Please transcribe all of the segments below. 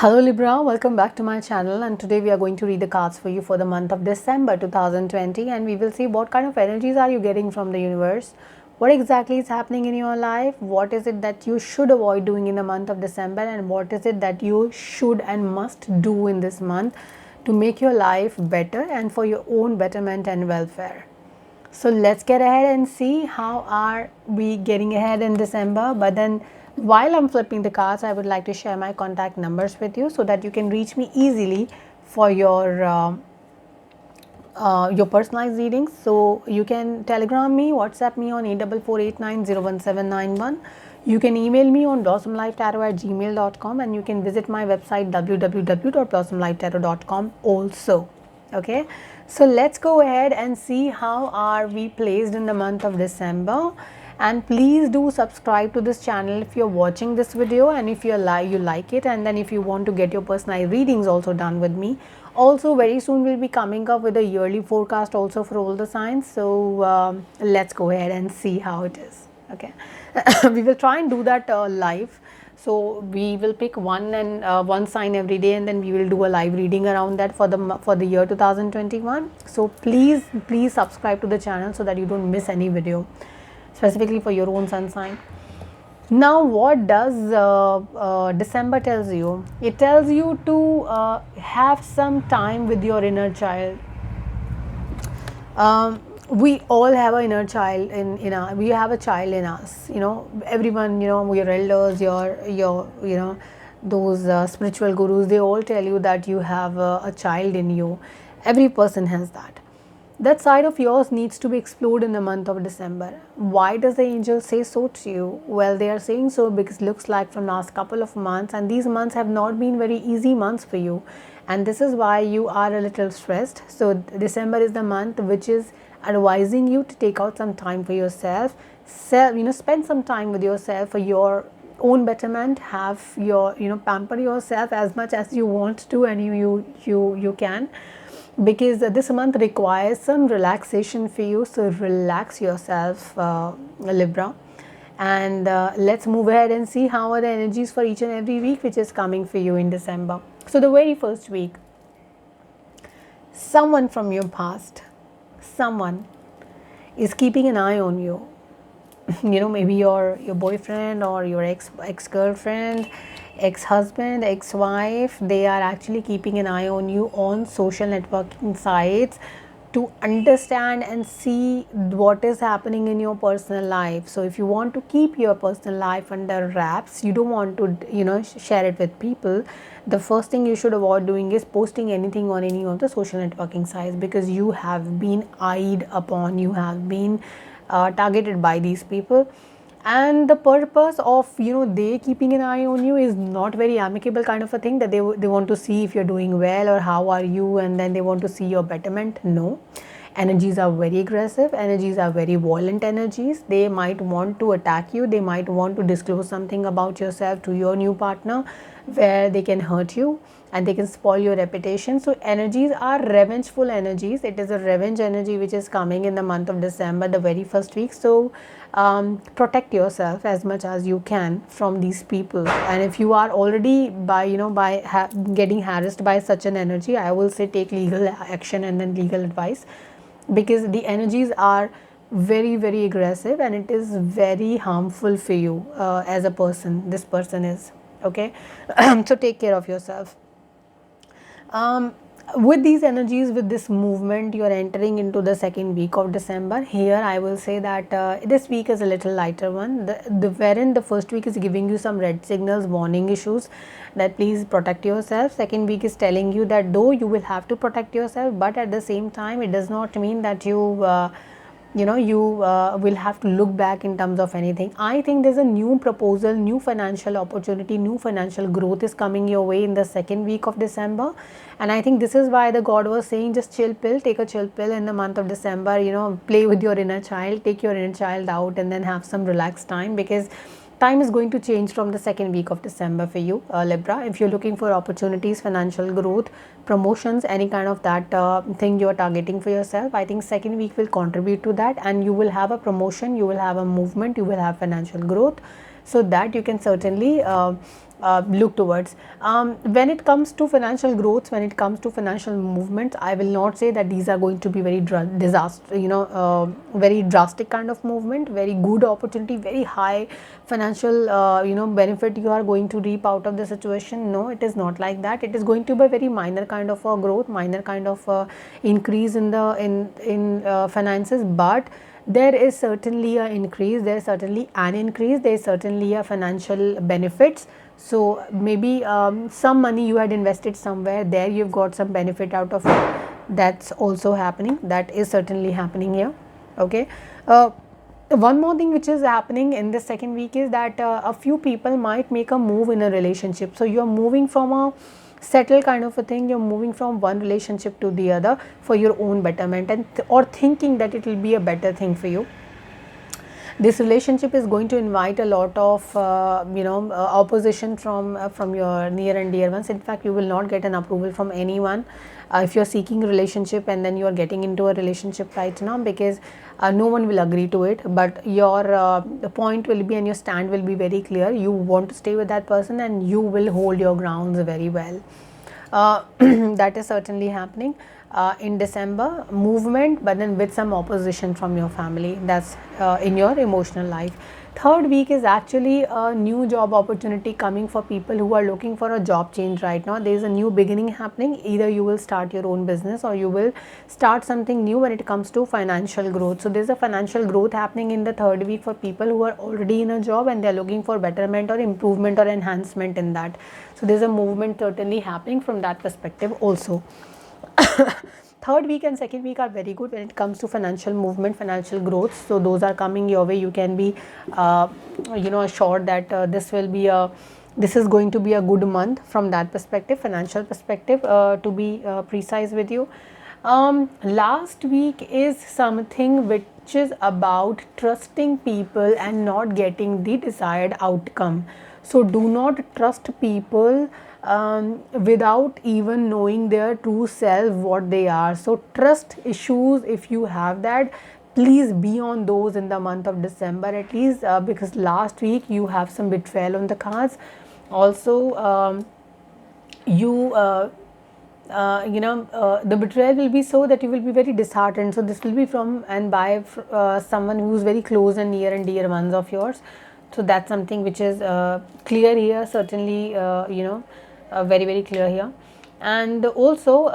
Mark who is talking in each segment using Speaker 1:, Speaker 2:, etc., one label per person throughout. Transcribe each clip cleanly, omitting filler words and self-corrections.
Speaker 1: Hello Libra, welcome back to my channel, and today we are going to read the cards for you for the month of December 2020, and we will see what kind of energies are you getting from the universe, what exactly is happening in your life, what is it that you should avoid doing in the month of December, and what is it that you should and must do in this month to make your life better and for your own betterment and welfare. So let's get ahead and see how are we getting ahead in December. But then while I'm flipping the cards, I would like to share my contact numbers with you so that you can reach me easily for your personalized readings. So you can telegram me, WhatsApp me on 8448901791. You can email me on blossomlifetarot@gmail.com, and you can visit my website www.blossomlifetarot.com also. Okay, so let's go ahead and see how are we placed in the month of December. And please do subscribe to this channel if you're watching this video, and if you like it, and then if you want to get your personal readings also done with me. Also very soon we'll be coming up with a yearly forecast also for all the signs. So let's go ahead and see how it is. Okay, we will try and do that live. So we will pick one sign every day, and then we will do a live reading around that for the year 2021. So please subscribe to the channel so that you don't miss any video, specifically for your own sun sign. Now what does December tells you? It tells you to have some time with your inner child. We all have an inner child in our, we have a child in us, everyone, your elders, your those spiritual gurus, they all tell you that you have a child in you. Every person has that side of yours needs to be explored in the month of December. Why does the angel say so to you? Well, they are saying so because it looks like from last couple of months, and these months have not been very easy months for you, and this is why you are a little stressed. So December is the month which is advising you to take out some time for yourself, spend some time with yourself for your own betterment, have your pamper yourself as much as you want to, and you can, because this month requires some relaxation for you. So relax yourself, Libra, and let's move ahead and see how are the energies for each and every week which is coming for you in December. So the very first week, someone from your past, someone is keeping an eye on you. Maybe your boyfriend or your ex-girlfriend, ex-husband, ex-wife, they are actually keeping an eye on you on social networking sites to understand and see what is happening in your personal life. So if you want to keep your personal life under wraps, you don't want to share it with people, the first thing you should avoid doing is posting anything on any of the social networking sites, because you have been eyed upon, you have been targeted by these people, and the purpose of they keeping an eye on you is not very amicable kind of a thing, that they want to see if you're doing well or how are you, and then they want to see your betterment. No, energies are very aggressive, energies are very violent energies. They might want to attack you, they might want to disclose something about yourself to your new partner where they can hurt you and they can spoil your reputation. So energies are revengeful energies. It is a revenge energy which is coming in the month of December, the very first week. So protect yourself as much as you can from these people. And if you are already getting harassed by such an energy, I will say take legal action and then legal advice, because the energies are very very aggressive and it is very harmful for you as a person. This person is okay. So take care of yourself. With these energies, with this movement, you are entering into the second week of December. Here I will say that this week is a little lighter one, wherein the first week is giving you some red signals, warning issues, that please protect yourself. Second week is telling you that though you will have to protect yourself, but at the same time it does not mean that you will have to look back in terms of anything. I think there's a new proposal, new financial opportunity, new financial growth is coming your way in the second week of December. And I think this is why the God was saying just chill pill, take a chill pill in the month of December, play with your inner child, take your inner child out and then have some relaxed time, because time is going to change from the second week of December for you, Libra. If you're looking for opportunities, financial growth, promotions, any kind of that thing you're targeting for yourself, I think second week will contribute to that, and you will have a promotion, you will have a movement, you will have financial growth. so that you can certainly look towards. When it comes to financial growth, when it comes to financial movements, I will not say that these are going to be very disaster, very drastic kind of movement, very good opportunity, very high financial benefit you are going to reap out of the situation. No, it is not like that. It is going to be a very minor kind of a growth, minor kind of increase in the finances, but there is certainly an increase, there is certainly an increase, there is certainly a financial benefits. So maybe some money you had invested somewhere, there you've got some benefit out of it. That's also happening, that is certainly happening here. Okay. One more thing which is happening in the second week is that a few people might make a move in a relationship. So you are moving from a settle kind of a thing, you're moving from one relationship to the other for your own betterment, and or thinking that it will be a better thing for you. This relationship is going to invite a lot of opposition from your near and dear ones. In fact, you will not get an approval from anyone if you're seeking a relationship and then you are getting into a relationship right now, because no one will agree to it. But your point will be and your stand will be very clear. You want to stay with that person and you will hold your grounds very well. That is certainly happening in December. Movement, but then with some opposition from your family. That's in your emotional life. Third week is actually a new job opportunity coming for people who are looking for a job change right now. There is a new beginning happening. Either you will start your own business or you will start something new when it comes to financial growth. So there is a financial growth happening in the third week for people who are already in a job and they are looking for betterment or improvement or enhancement in that. So there is a movement certainly happening from that perspective also. Third week and second week are very good when it comes to financial movement, financial growth. So those are coming your way. You can be assured that this is going to be a good month from that perspective, financial perspective, to be precise with you. Last week is something which is about trusting people and not getting the desired outcome. So do not trust people without even knowing their true self, what they are. So trust issues, if you have that, please be on those in the month of December at least, because last week you have some betrayal on the cards. Also the betrayal will be so that you will be very disheartened. So this will be from and by someone who is very close and near and dear ones of yours. So that's something which is clear here, certainly very very clear here. And also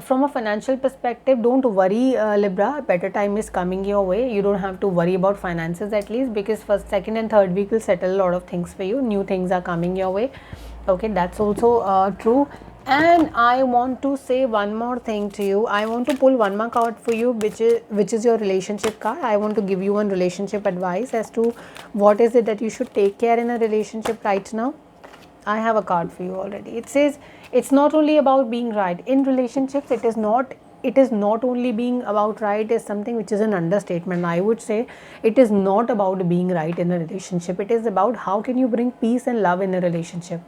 Speaker 1: from a financial perspective, don't worry Libra, better time is coming your way. You don't have to worry about finances at least, because first, second and third week will settle a lot of things for you. New things are coming your way. Okay, that's also true. And I want to say one more thing to you. I want to pull one more card for you, which is your relationship card. I want to give you one relationship advice as to what is it that you should take care in a relationship right now. I have a card for you already. It says it's not only about being right in relationships. It is not only being about right is something which is an understatement. I would say it is not about being right in a relationship. It is about how can you bring peace and love in a relationship.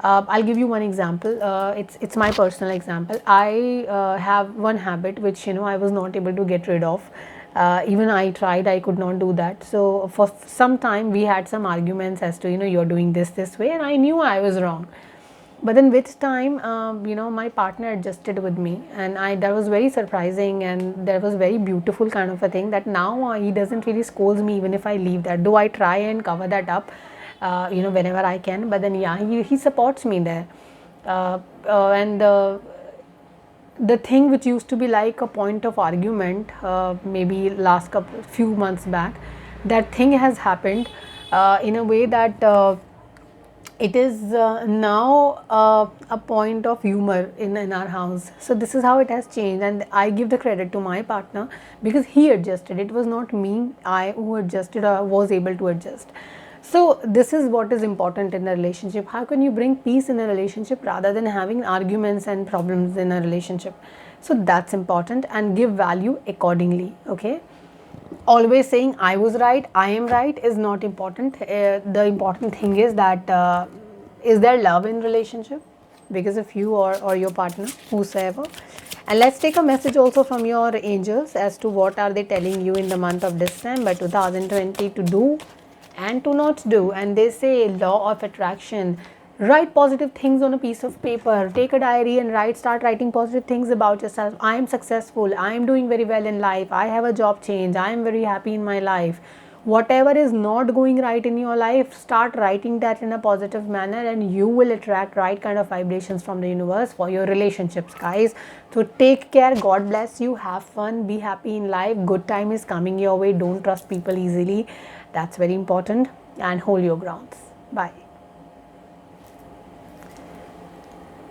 Speaker 1: I'll give you one example. It's my personal example. I have one habit which I was not able to get rid of. Even I tried, I could not do that. So for some time we had some arguments as to you're doing this way, and I knew I was wrong. But then with time, my partner adjusted with me, and that was very surprising, and that was very beautiful kind of a thing, that now he doesn't really scold me even if I leave that. Though I try and cover that up whenever I can, but then he supports me there. And the thing which used to be like a point of argument maybe last few months back, that thing has happened in a way that it is now a point of humor in our house. So this is how it has changed, and I give the credit to my partner because he adjusted. It was not me, I who adjusted or was able to adjust. So this is what is important in a relationship. How can you bring peace in a relationship rather than having arguments and problems in a relationship? So that's important, and give value accordingly. Okay, always saying I was right, I am right is not important. The important thing is that is there love in relationship because of you or your partner, whosoever. And let's take a message also from your angels as to what are they telling you in the month of December 2020 to do and to not do. And they say law of attraction. Write positive things on a piece of paper. Take a diary and start writing positive things about yourself. I am successful. I am doing very well in life. I have a job change. I am very happy in my life. Whatever is not going right in your life, start writing that in a positive manner, and you will attract right kind of vibrations from the universe for your relationships, guys. So take care. God bless you. Have fun. Be happy in life. Good time is coming your way. Don't trust people easily. That's very important. And hold your grounds. Bye.